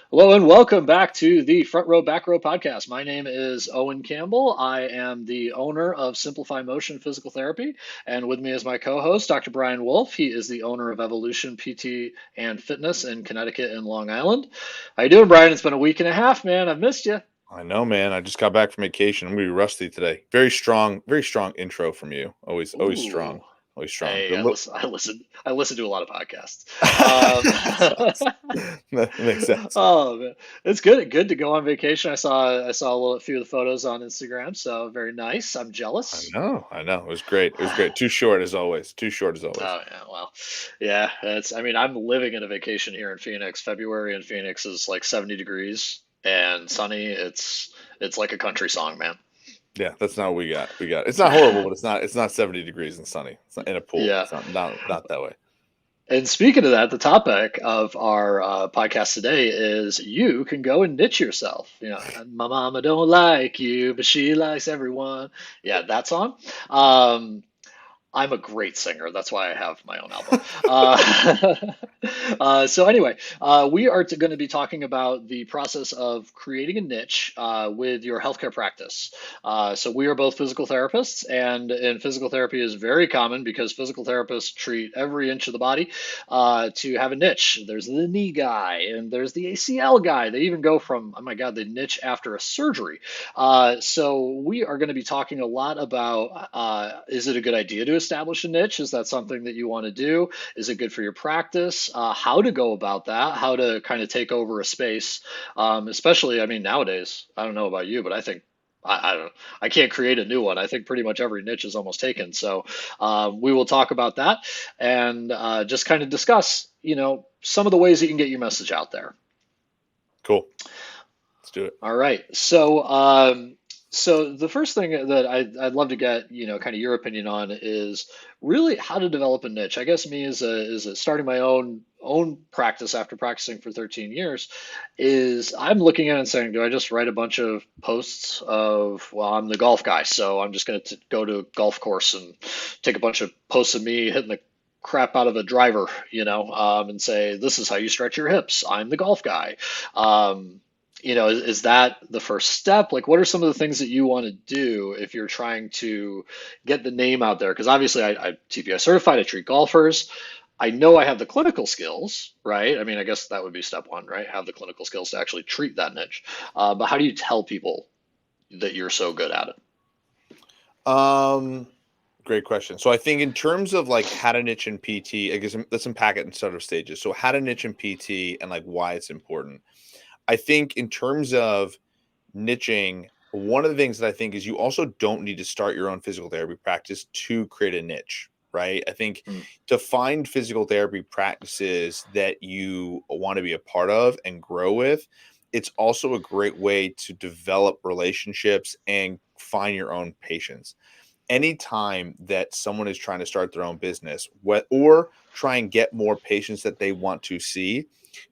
Hello and welcome back to the Front Row Back Row podcast. My name is Owen Campbell. I am the owner of Simplify Motion Physical Therapy, and with me is my co-host, Dr. Brian Wolf. He is the owner of Evolution PT and Fitness in Connecticut and Long Island. How you doing, Brian? It's been a week and a half, man. I've missed you. I know, man. I just got back from vacation. I'm gonna be rusty today. Very strong intro from you. Always strong. Ooh. Always strong. Hey, But look, I listen to a lot of podcasts. that sucks. That makes sense. Oh man, it's good to go on vacation. I saw a few of the photos on Instagram, so very nice. I'm jealous. I know. It was great. It was great. Too short as always. Too short as always. Oh yeah, well, yeah. It's. I mean, I'm living in a vacation here in Phoenix. February in Phoenix is like 70 degrees and sunny. It's like a country song, man. Yeah, that's not what we got. It's not horrible, but it's not 70 degrees and sunny. It's not in a pool. Yeah. It's not that way. And speaking of that, the topic of our podcast today is you can go and niche yourself. My mama don't like you, but she likes everyone. Yeah, that song. Um, I'm a great singer. That's why I have my own album. So anyway, we are going to be talking about the process of creating a niche with your healthcare practice. So we are both physical therapists, and in physical therapy is very common because physical therapists treat every inch of the body to have a niche. There's the knee guy, and there's the ACL guy. They even go from, oh my God, the niche after a surgery. So we are going to be talking a lot about is it a good idea to establish a niche? Is that something that you want to do? Is it good for your practice? How to go about that? How to kind of take over a space? Especially, I mean, nowadays, I don't know about you, but I think I don't. I can't create a new one. I think pretty much every niche is almost taken. So we will talk about that and just kind of discuss, some of the ways that you can get your message out there. Cool. Let's do it. All right. So the first thing that I'd love to get, kind of your opinion on is really how to develop a niche. I guess me as a starting my own practice after practicing for 13 years is I'm looking at it and saying, do I just write a bunch of posts of, well, I'm the golf guy, so I'm just going to go to a golf course and take a bunch of posts of me hitting the crap out of a driver, and say, this is how you stretch your hips. I'm the golf guy. Is that the first step? Like, what are some of the things that you want to do if you're trying to get the name out there? Because obviously, I'm TPI certified, I treat golfers. I know I have the clinical skills, right? I mean, I guess that would be step one, right? Have the clinical skills to actually treat that niche. But how do you tell people that you're so good at it? Um, Great question. So I think in terms of like how to niche in PT, I guess let's unpack it in sort of stages. So how to niche in PT and like why it's important. I think in terms of niching, one of the things that I think is you also don't need to start your own physical therapy practice to create a niche, right? I think Mm, to find physical therapy practices that you want to be a part of and grow with, it's also a great way to develop relationships and find your own patients. Anytime that someone is trying to start their own business or try and get more patients that they want to see,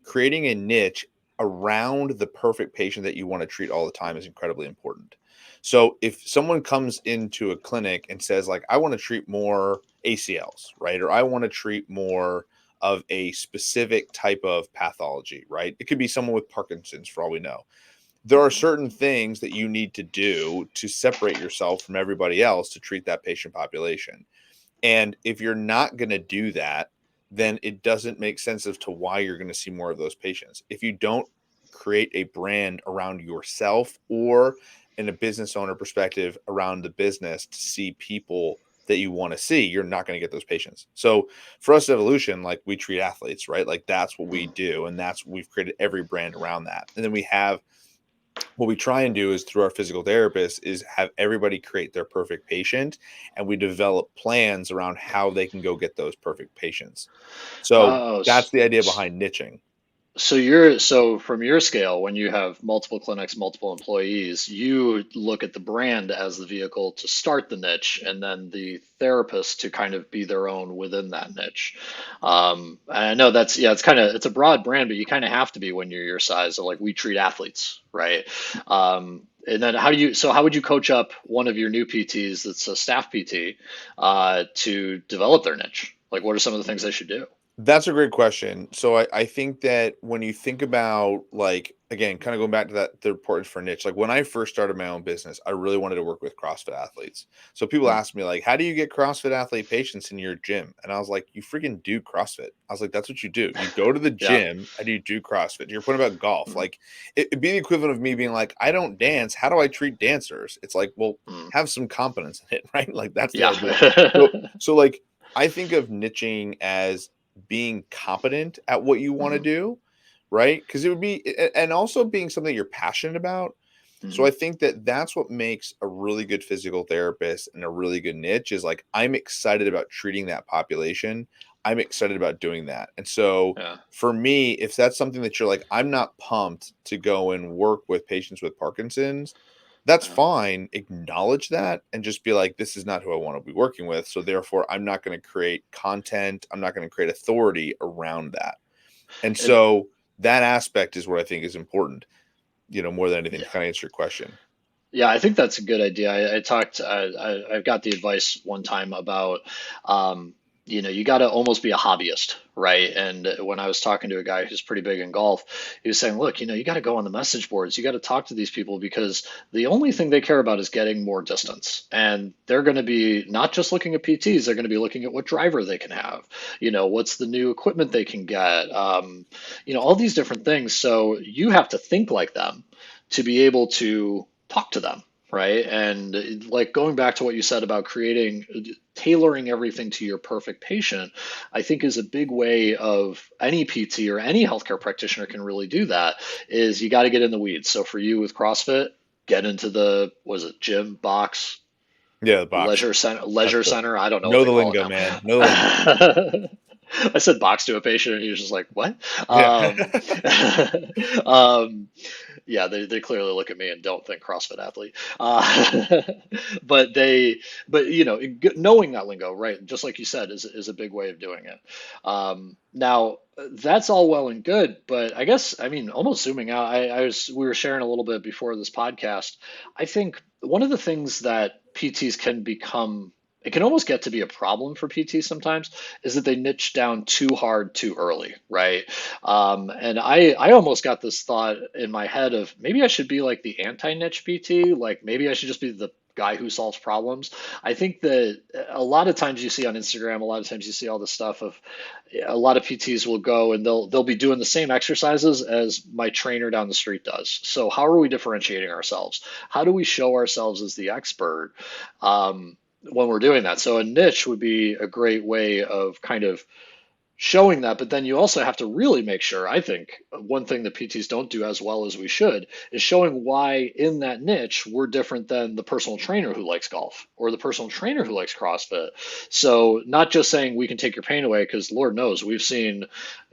creating a niche around the perfect patient that you want to treat all the time is incredibly important. So if someone comes into a clinic and says like, I want to treat more ACLs, right? Or I want to treat more of a specific type of pathology, right? It could be someone with Parkinson's for all we know. There are certain things that you need to do to separate yourself from everybody else to treat that patient population. And if you're not going to do that, then it doesn't make sense as to why you're going to see more of those patients. If you don't create a brand around yourself or in a business owner perspective around the business to see people that you want to see, you're not going to get those patients. So for us at Evolution, like we treat athletes, right? Like that's what we mm. do. And we've created every brand around that. And then we have what we try and do is through our physical therapists is have everybody create their perfect patient and we develop plans around how they can go get those perfect patients. So Oh, that's the idea behind niching. so from your scale, when you have multiple clinics, multiple employees, you look at the brand as the vehicle to start the niche, and then the therapist to kind of be their own within that niche. And I know that's yeah, it's a broad brand, but you kind of have to be when you're your size. So like we treat athletes, right? And then how would you coach up one of your new PTs that's a staff PT to develop their niche? Like what are some of the things they should do? That's a great question. So I think that when you think about, like, again, kind of going back to that, the importance for niche, like when I first started my own business, I really wanted to work with CrossFit athletes. So people Mm, ask me, like, how do you get CrossFit athlete patients in your gym? And I was like, you freaking do CrossFit. I was like, that's what you do. You go to the yeah. gym and you do CrossFit. To your point about golf, Mm, like it'd be the equivalent of me being like, I don't dance. How do I treat dancers? It's like, well, mm, have some competence in it, right? Like that's the yeah. idea. So like I think of niching as being competent at what you want to Mhm, do, right? Because it would be, and also being something you're passionate about. So mhm, I think that that's what makes a really good physical therapist and a really good niche is like, I'm excited about treating that population. I'm excited about doing that. And so yeah. for me, if that's something that you're like, I'm not pumped to go and work with patients with Parkinson's, that's Yeah. fine. Acknowledge that and just be like, this is not who I want to be working with. So therefore, I'm not going to create content. I'm not going to create authority around that. And And so that aspect is what I think is important, more than anything, to yeah. kind of answer your question. Yeah, I think that's a good idea. I talked, I've got the advice one time about, um, you got to almost be a hobbyist, right? And when I was talking to a guy who's pretty big in golf, he was saying, look, you got to go on the message boards. You got to talk to these people because the only thing they care about is getting more distance. And they're going to be not just looking at PTs, they're going to be looking at what driver they can have, what's the new equipment they can get, all these different things. So you have to think like them to be able to talk to them, right? And like going back to what you said about tailoring everything to your perfect patient, I think is a big way of any PT or any healthcare practitioner can really do that is you got to get in the weeds. So for you with CrossFit, get into the, was it gym, box, Yeah, the box. That's leisure the center? I don't know what know they the call it lingo, now. man. Know the lingo. I said box to a patient and he was just like, what? Yeah. Um, yeah, they clearly look at me and don't think CrossFit athlete. But but knowing that lingo, right? Just like you said, is a big way of doing it. Now that's all well and good, but I guess I mean almost zooming out. We were sharing a little bit before this podcast. I think one of the things that PTs can become. It can almost get to be a problem for PTs sometimes is that they niche down too hard too early, right? And I almost got this thought in my head of maybe I should be like the anti-niche PT, like maybe I should just be the guy who solves problems. I think that a lot of times you see on Instagram, a lot of times you see all this stuff of a lot of PTs will go and they'll be doing the same exercises as my trainer down the street does. So how are we differentiating ourselves? How do we show ourselves as the expert when we're doing that? So a niche would be a great way of kind of showing that, but then you also have to really make sure, I think, one thing that PTs don't do as well as we should is showing why in that niche we're different than the personal trainer who likes golf or the personal trainer who likes CrossFit. So not just saying we can take your pain away, because Lord knows we've seen,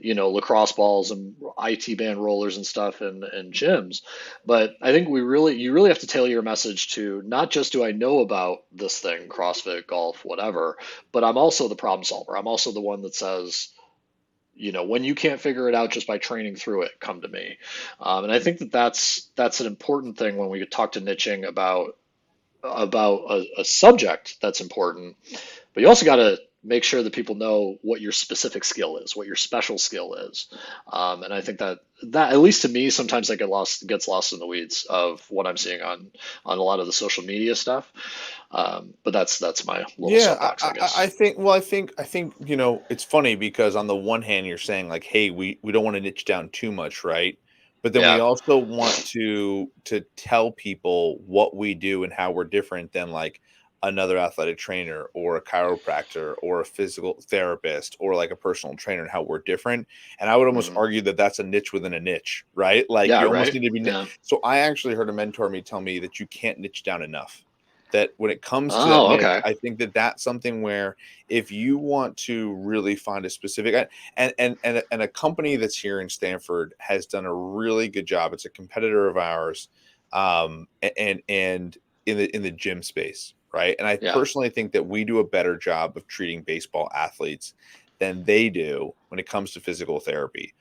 lacrosse balls and IT band rollers and stuff in gyms. But I think you really have to tailor your message to not just do I know about this thing, CrossFit, golf, whatever, but I'm also the problem solver. I'm also the one that says, when you can't figure it out just by training through it, come to me. And I think that that's an important thing when we talk to niching about a subject that's important. But you also got to make sure that people know what your specific skill is, what your special skill is. And I think that at least to me, sometimes that gets lost in the weeds of what I'm seeing on a lot of the social media stuff. But that's my little Yeah, soapbox, I I guess. think. Well, I think it's funny because on the one hand you're saying like, hey, we don't want to niche down too much, right? But then we Yeah. also want to tell people what we do and how we're different than like another athletic trainer or a chiropractor or a physical therapist or like a personal trainer and how we're different. And I would almost Mhm. argue that that's a niche within a niche, right? Like Yeah. you almost Right. need to be. Yeah. So I actually heard a mentor me tell me that you can't niche down enough, that when it comes to that Oh, niche, okay. I think that that's something where if you want to really find a specific, and a company that's here in Stanford has done a really good job. It's a competitor of ours, and in the gym space, right? And I Yeah. personally think that we do a better job of treating baseball athletes than they do when it comes to physical therapy.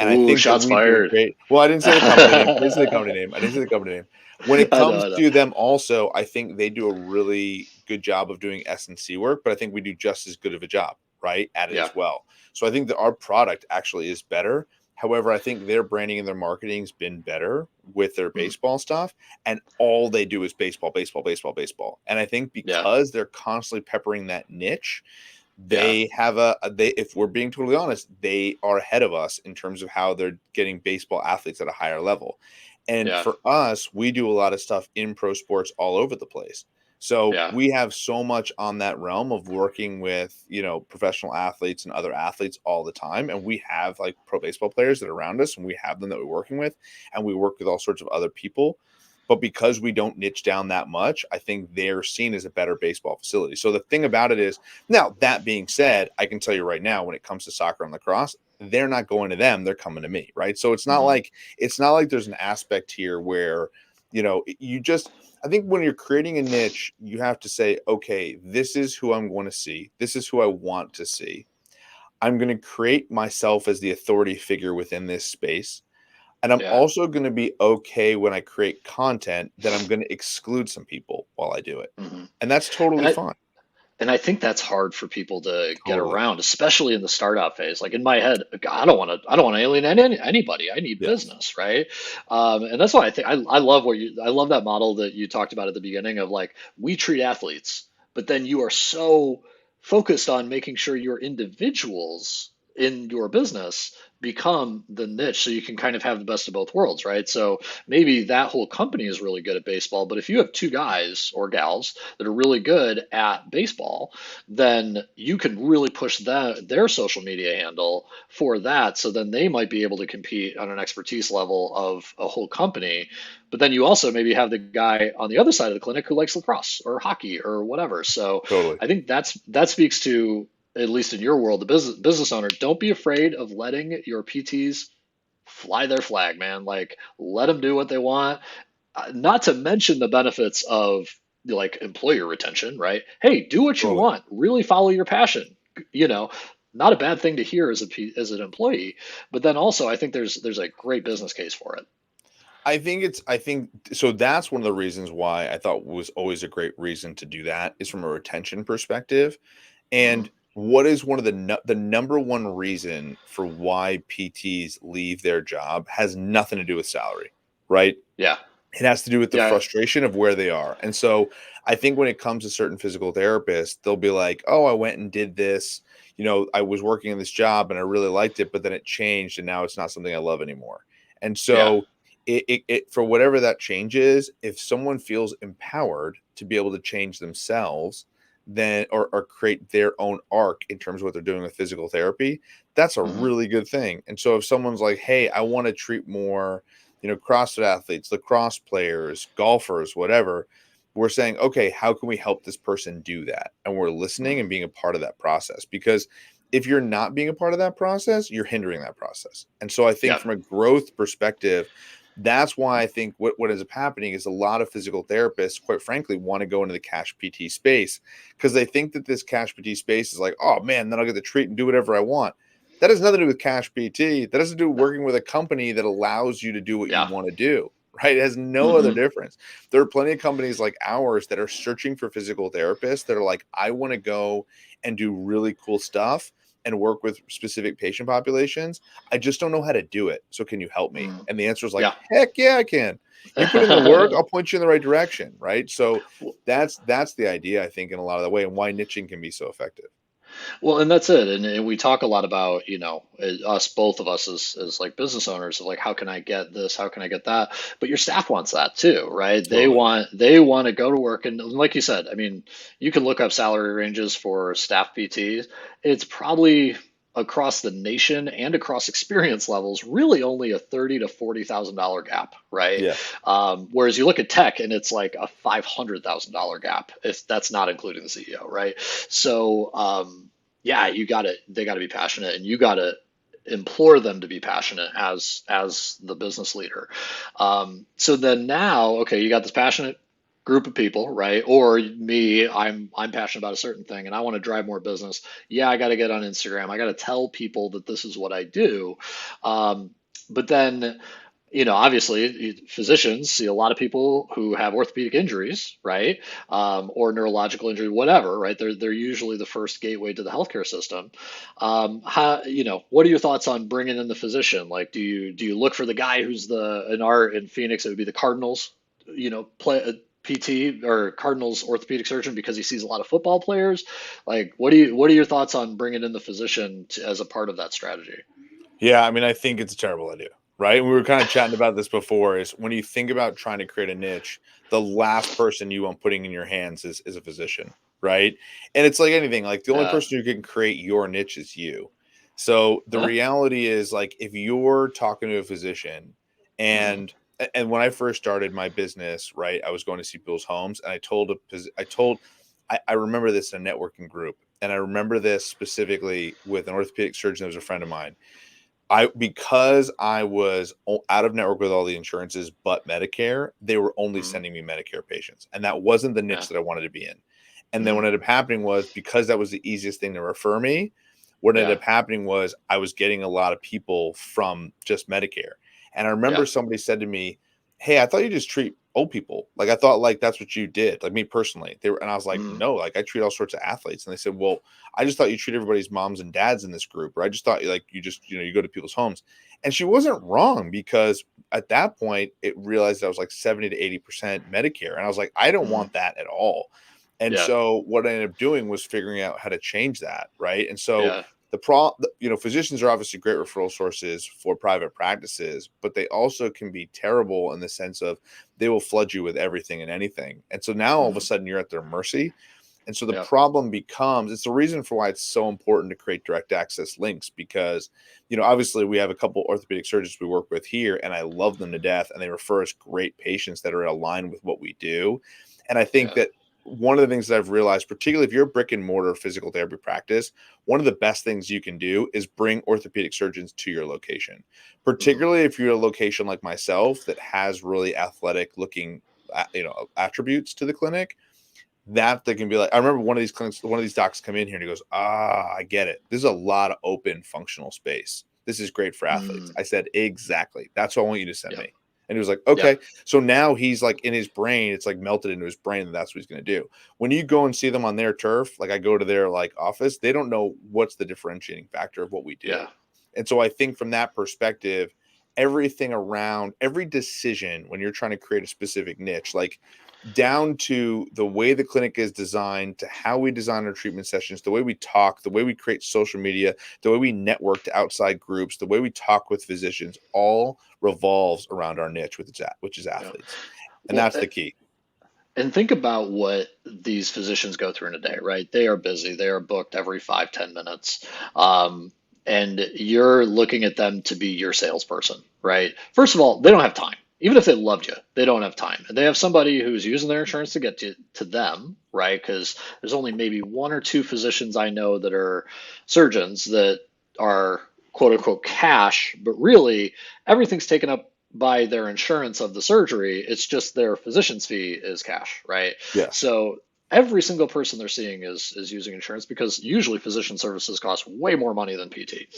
And I Ooh, think that shots we do a fired. great, well, I didn't say the company name. I didn't say the company I name. I didn't say the company name. When it know, comes I know. to them also, I think they do a really good job of doing S&C work, but I think we do just as good of a job. right, at it Yeah. as well. So I think that our product actually is better. However, I think their branding and their marketing's been better with their Mhm. baseball stuff, and all they do is baseball, baseball, baseball, baseball. And I think Yeah. because they're constantly peppering that niche, Yeah. they have they, if we're being totally honest, they are ahead of us in terms of how they're getting baseball athletes at a higher level. And Yeah. for us, we do a lot of stuff in pro sports all over the place. So Yeah. we have so much on that realm of working with, professional athletes and other athletes all the time. And we have like pro baseball players that are around us, and we have them that we're working with, and we work with all sorts of other people. But because we don't niche down that much, I think they're seen as a better baseball facility. So the thing about it is, now that being said, I can tell you right now, when it comes to soccer and lacrosse, they're not going to them; they're coming to me, right? So Mhm. it's not like there's an aspect here where, you just. I think when you're creating a niche, you have to say, okay, this is who I'm going to see. This is who I want to see. I'm going to create myself as the authority figure within this space. And I'm Yeah. also going to be okay when I create content that I'm going to exclude some people while I do it. Mhm. And that's And totally I fine. and I think that's hard for people to get Totally. around, especially in the startup phase. Like in my head, I don't want to alienate anybody. I need Yes. business, right? And that's why I love I love that model that you talked about at the beginning of like we treat athletes, but then you are so focused on making sure your individuals in your business become the niche so you can kind of have the best of both worlds, right? So maybe that whole company is really good at baseball, but if you have two guys or gals that are really good at baseball, then you can really push their social media handle for that. So then they might be able to compete on an expertise level of a whole company. But then you also maybe have the guy on the other side of the clinic who likes lacrosse or hockey or whatever. So Totally. I think that speaks to, at least in your world, the business owner. Don't be afraid of letting your PTs fly their flag, man. Like let them do what they want, not to mention the benefits of like employer retention, right? Hey, do what you Totally. want, really follow your passion. You know, not a bad thing to hear as an employee, but then also I think there's a great business case for it. I think so that's one of the reasons why I thought was always a great reason to do that is from a retention perspective. Hmm. And what is one of the number one reason for why PTs leave their job has nothing to do with salary, right? Yeah, It has to do with the yeah, frustration of where they are. And so I think when it comes to certain physical therapists, they'll be like, "Oh, I went and did this. I was working in this job and I really liked it, but then it changed and now it's not something I love anymore." And yeah, so for whatever that change is, if someone feels empowered to be able to change themselves, then or create their own arc in terms of what they're doing with physical therapy, that's a hmm, really good thing. And so if someone's like, "Hey, I want to treat more CrossFit athletes, lacrosse players, golfers, whatever," we're saying, okay, how can we help this person do that? And we're listening hmm, and being a part of that process because if you're not being a part of that process, you're hindering that process. And so I think yeah, from a growth perspective, that's why I think what ends up happening is a lot of physical therapists, quite frankly, want to go into the cash PT space because they think that this cash PT space is like, oh man, then I'll get to treat and do whatever I want. That has nothing to do with cash PT. That has to do with no, working with a company that allows you to do what you yeah, want to do, right? It has no other hmm, difference. There are plenty of companies like ours that are searching for physical therapists that are like, I want to go and do really cool stuff and work with specific patient populations. I just don't know how to do it. So can you help me? hmm, And the answer is like, yeah. heck yeah, I can. You put in the work, I'll point you in the right direction, right? So that's the idea, I think, in a lot of the way, and why niching can be so effective. Well, and that's it. And we talk a lot about, us, both of us as like business owners of like, how can I get this? How can I get that? But your staff wants that too, right? Totally. They want to go to work. And like you said, I mean, you can look up salary ranges for staff PTs. It's probably across the nation and across experience levels, really only a 30 to $40,000 gap, right? Yeah. Whereas you look at tech and it's like a $500,000 gap, if that's not including the CEO, right? So, yeah, they got to be passionate, and you got to implore them to be passionate as the business leader. So then now, okay, you got this passionate group of people, right? Or me, I'm passionate about a certain thing and I want to drive more business. Yeah, I got to get on Instagram. I got to tell people that this is what I do. But then Obviously, physicians see a lot of people who have orthopedic injuries, right? Or neurological injury, whatever, right? They're usually the first gateway to the healthcare system. What are your thoughts on bringing in the physician? Like, do you look for the guy who's in Phoenix, it would be the Cardinals, play a PT or Cardinals orthopedic surgeon because he sees a lot of football players. Like, what are your thoughts on bringing in the physician as a part of that strategy? Yeah, I mean, I think it's a terrible idea, right? We were kind of chatting about this before. Is when you think about trying to create a niche, the last person you want putting in your hands is a physician, right? And it's like anything, like the only Uh, person who can create your niche is you. So the huh? reality is, like, if you're talking to a physician, Hmm. and when I first started my business, right, I was going to see people's homes, and I remember this in a networking group, and I remember this specifically with an orthopedic surgeon that was a friend of mine. Because I was out of network with all the insurances but Medicare, they were only Hmm. sending me Medicare patients, and that wasn't the Yeah. niche that I wanted to be in. And then Hmm. what ended up happening was, because that was the easiest thing to refer me, what ended Yeah. up happening was I was getting a lot of people from just Medicare. And I remember Yeah. somebody said to me, "Hey, I thought you just treat old people. Like, I thought like that's what you did, like me personally." And I was like, Hmm. "No, like I treat all sorts of athletes." And they said, "Well, I just thought you treat everybody's moms and dads in this group, or I just thought like you just, you go to people's homes." And she wasn't wrong, because at that point it realized I was like 70 to 80% Medicare. And I was like, I don't Hmm. want that at all. And Yeah. so what I ended up doing was figuring out how to change that. Right. And so Yeah. physicians are obviously great referral sources for private practices, but they also can be terrible in the sense of they will flood you with everything and anything. And so now all of a Hmm. sudden you're at their mercy. And so the Yeah. problem becomes, it's the reason for why it's so important to create direct access links, because, obviously we have a couple orthopedic surgeons we work with here, and I love them to death, and they refer us great patients that are aligned with what we do. And I think Yeah. that one of the things that I've realized, particularly if you're a brick and mortar physical therapy practice, one of the best things you can do is bring orthopedic surgeons to your location, Hmm. particularly if you're a location like myself that has really athletic looking, attributes to the clinic, that they can be like, I remember one of these docs come in here and he goes, I get it. This is a lot of open functional space. This is great for athletes. Mm. I said, exactly. That's what I want you to send Yeah. me. And he was like, Yeah. okay. So now he's like, in his brain, it's like melted into his brain that that's what he's going to do. When you go and see them on their turf, like I go to their like office, they don't know what's the differentiating factor of what we do. Yeah. And so I think from that perspective, everything around every decision when you're trying to create a specific niche, like down to the way the clinic is designed, to how we design our treatment sessions, the way we talk, the way we create social media, the way we network to outside groups, the way we talk with physicians, all revolves around our niche, which is Yeah. athletes. And Well, that's the key. and think about what these physicians go through in a day, right? They are busy. They are booked every 5, 10 minutes. And you're looking at them to be your salesperson, right? First of all, they don't have time. Even if they loved you, they don't have time. And they have somebody who's using their insurance to get to them, right? Because there's only maybe one or two physicians I know that are surgeons that are quote unquote cash, but really everything's taken up by their insurance of the surgery. It's just their physician's fee is cash, right? Yes. So every single person they're seeing is using insurance because usually physician services cost way more money than PT.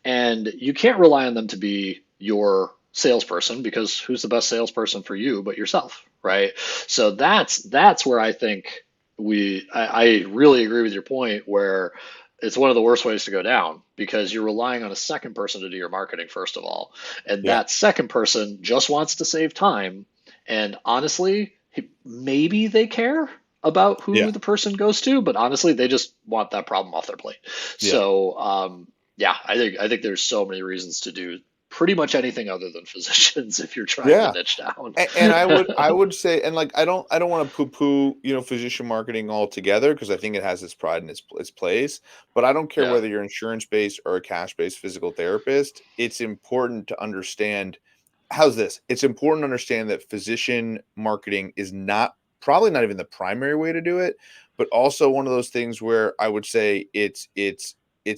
And you can't rely on them to be your salesperson because who's the best salesperson for you but yourself, right? So that's where I think I really agree with your point where it's one of the worst ways to go down because you're relying on a second person to do your marketing first of all, and Yeah. that second person just wants to save time. And honestly, maybe they care about who Yeah. the person goes to, but honestly, they just want that problem off their plate. Yeah. So, yeah, I think there's so many reasons to do pretty much anything other than physicians if you're trying to Yeah. niche down. And I would say, and like I don't want to poo-poo, physician marketing altogether, because I think it has its pride and its place. But I don't care Yeah, whether you're insurance based or a cash based physical therapist. It's important to understand, how's this? It's important to understand that physician marketing is not, probably not even the primary way to do it, but also one of those things where I would say it's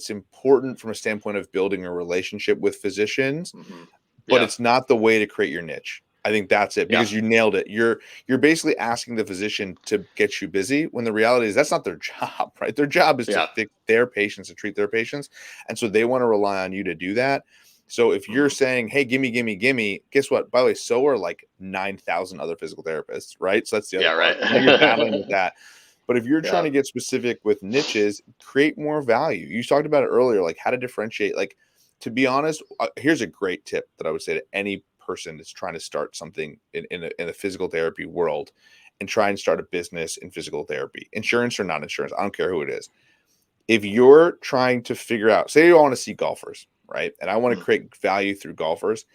important from a standpoint of building a relationship with physicians, hmm, but yeah, it's not the way to create your niche. I think that's it, yeah, because you nailed it. You're basically asking the physician to get you busy, when the reality is that's not their job, right? Their job is to yeah, fix their patients, to treat their patients. And so they want to rely on you to do that. So if you're Mhm. saying, hey, gimme, gimme, gimme, guess what? By the way, so are like 9,000 other physical therapists, right? So that's the other Yeah, part. Now you're battling with right. that. But if you're trying Yeah. to get specific with niches, create more value. You talked about it earlier, like how to differentiate. Like, to be honest, here's a great tip that I would say to any person that's trying to start something in a physical therapy world and try and start a business in physical therapy, insurance or non insurance. I don't care who it is. If you're trying to figure out, say you want to see golfers, right? And I want to Mm, create value through golfers.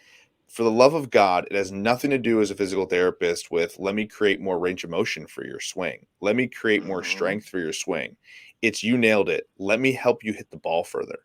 For the love of God, it has nothing to do as a physical therapist with let me create more range of motion for your swing. Let me create more mhm, strength for your swing. It's you nailed it. Let me help you hit the ball further.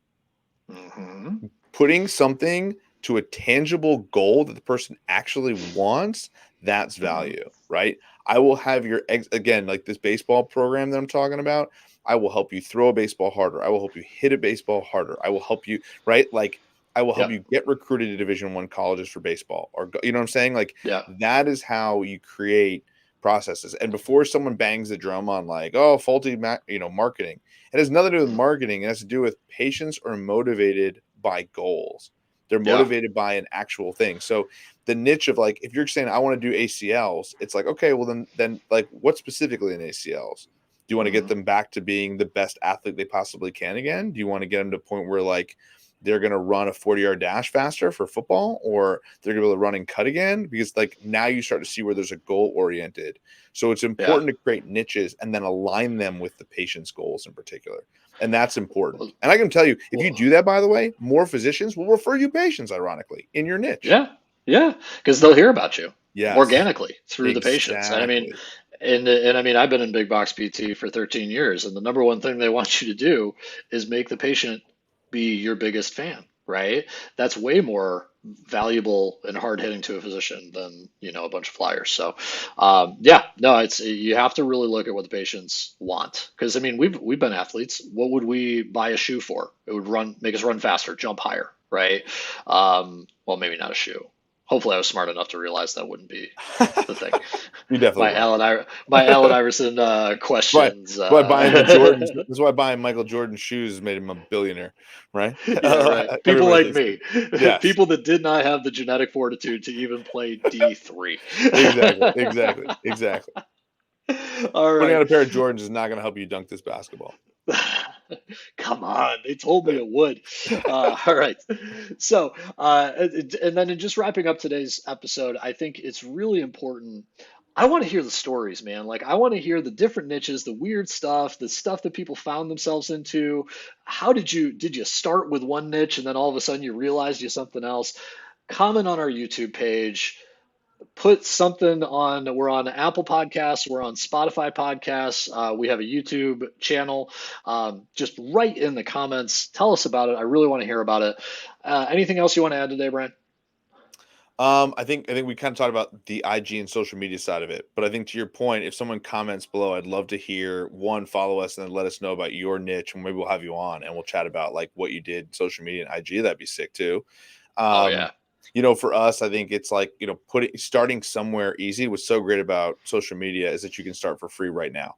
mhm, Putting something to a tangible goal that the person actually wants, that's mhm. value, right? I will have your again, like this baseball program that I'm talking about. I will help you throw a baseball harder. I will help you hit a baseball harder. I will help you, right? Like I will help Yep. you get recruited to Division 1 colleges for baseball, or you know what I'm saying? Like Yeah. that is how you create processes. And before someone bangs the drum on like, oh, faulty, marketing, it has nothing to do with Mm, marketing. It has to do with patients are motivated by goals. They're yeah. motivated by an actual thing. So the niche of like, if you're saying I want to do ACLs, it's like, okay, well then like what specifically in ACLs? Do you want to get Mhm. them back to being the best athlete they possibly can again? Do you want to get them to a point where like they're going to run a 40-yard dash faster for football, or they're going to be able to run and cut again? Because like now you start to see where there's a goal oriented. So it's Yeah. important to create niches and then align them with the patient's goals in particular. And that's important. Well, And I can tell you, if you well, do that, by the way, more physicians will refer you patients, ironically, in your niche. yeah. Yeah. Because they'll hear about you Yes, organically through the patients. And I mean, exactly. and I mean, I've been in big box PT for 13 years, and the number one thing they want you to do is make the patient be your biggest fan, right? That's way more valuable and hard hitting to a physician than, a bunch of flyers. So, yeah, no, it's you have to really look at what the patients want. Because I mean, we've been athletes. What would we buy a shoe for? It would make us run faster, jump higher, right? Well, maybe not a shoe. Hopefully, I was smart enough to realize that wouldn't be the thing. You definitely weren't. My Allen Iverson But questions. by buying the Jordans, that's why buying Michael Jordan shoes made him a billionaire, right? Yeah, right. People Everybody like thinks me, yes, people that did not have the genetic fortitude to even play D3. exactly, exactly, exactly. All Putting right. on a pair of Jordans is not going to help you dunk this basketball. Come on, they told me There. it would. All right. So, and then in just wrapping up today's episode, I think it's really important. I want to hear the stories, man. Like, I want to hear the different niches, the weird stuff, the stuff that people found themselves into. How did you start with one niche and then all of a sudden you realized you something else? Comment on our YouTube page, put something on. We're on Apple Podcasts, we're on Spotify Podcasts, we have a YouTube channel. Just write in the comments, tell us about it. I really want to hear about it. Anything else you want to add today, Brian? I think we kind of talked about the IG and social media side of it, but I think to your point, if someone comments below, I'd love to hear one, follow us and then let us know about your niche, and maybe we'll have you on and we'll chat about like what you did social media and IG. That'd be sick too. Oh Um, yeah. for us, I think it's like, starting somewhere easy. What's so great about social media is that you can start for free right now.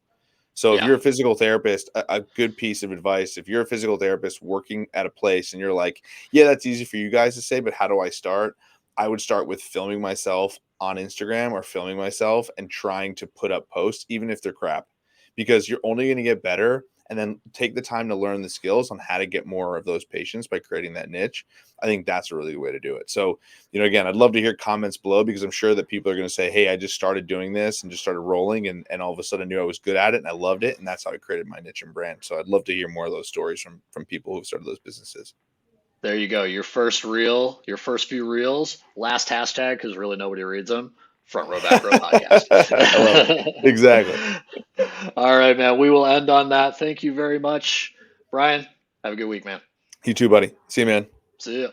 So if Yeah. you're a physical therapist, a good piece of advice, if you're a physical therapist working at a place and you're like, yeah, that's easy for you guys to say, but how do I start? I would start with filming myself on Instagram or filming myself and trying to put up posts, even if they're crap, because you're only going to get better. And then take the time to learn the skills on how to get more of those patients by creating that niche. I think that's a really good way to do it. So, again, I'd love to hear comments below because I'm sure that people are going to say, hey, I just started doing this and just started rolling and all of a sudden I knew I was good at it and I loved it. And that's how I created my niche and brand. So I'd love to hear more of those stories from people who've started those businesses. There you go. Your first reel, your first few reels, last hashtag, because really nobody reads them. Front row, back row podcast. I love it. Exactly. All right, man. We will end on that. Thank you very much, Brian. Have a good week, man. You too, buddy. See you, man. See ya.